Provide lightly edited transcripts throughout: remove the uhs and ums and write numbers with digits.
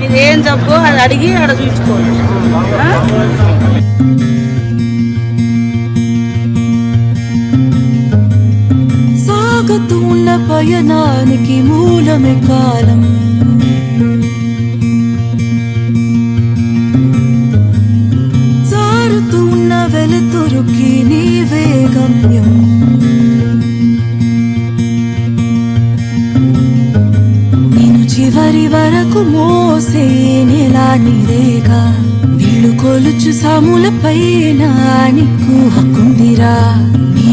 ఇదేం జబ్బు అది అడిగి ఆడ చూసుకోవాలి. సాగుతూ ఉన్న పయనానికి మూలమే కాలం, జారుతూ ఉన్న వెలుతురుకి నీవే గమ్యం. చివరి వరకు మోసే నెలా నీరేగా, నీళ్లు కొలుచు సాముల పైన నీకు హక్కుందిరా. నీ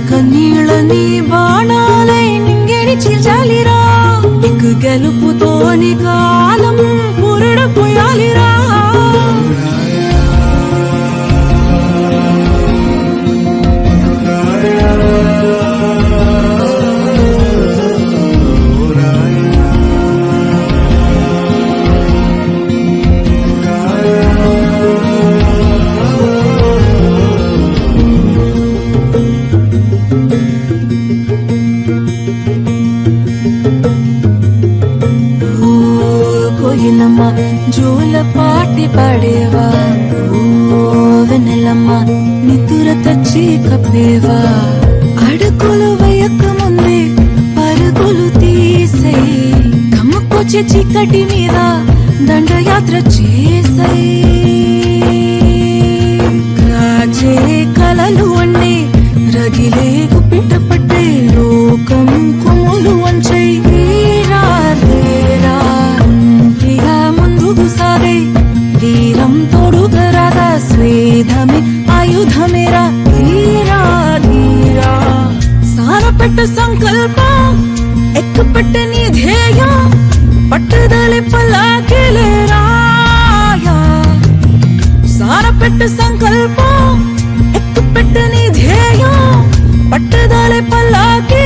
కన్నీళ్ళని బాణాలై నింగిని చీల్చాలిరా. నీకు గెలుపుతోని కాలం పురుడు పోయాలిరా. జోల పాటి పడేవా, వెన్నెలమ్మ నితుర తెచ్చి కప్పేవా. అడుగులు వేయక ముందే పరుగులు తీసే, కమ్మకొచ్చే చీకటి మీద దండయాత్ర చేసే. కాచే కలలు వండే రగిలే గుప్పిట పట్టే లోకం కొమ్ములు వంచే. వీరం తోడుగరాగా స్వేదమే ఆయుధమేరా. ధీరా ధీరా సారపెట్ట సంకల్పం, ఎక్కుపెట్ట నీ ధ్యేయం, పట్టుదల పల్లాకిలేరా. సారపెట్ట సంకల్పం, ఎక్కుపెట్ట నీ ధ్యేయం, పట్టుదల పల్లాకి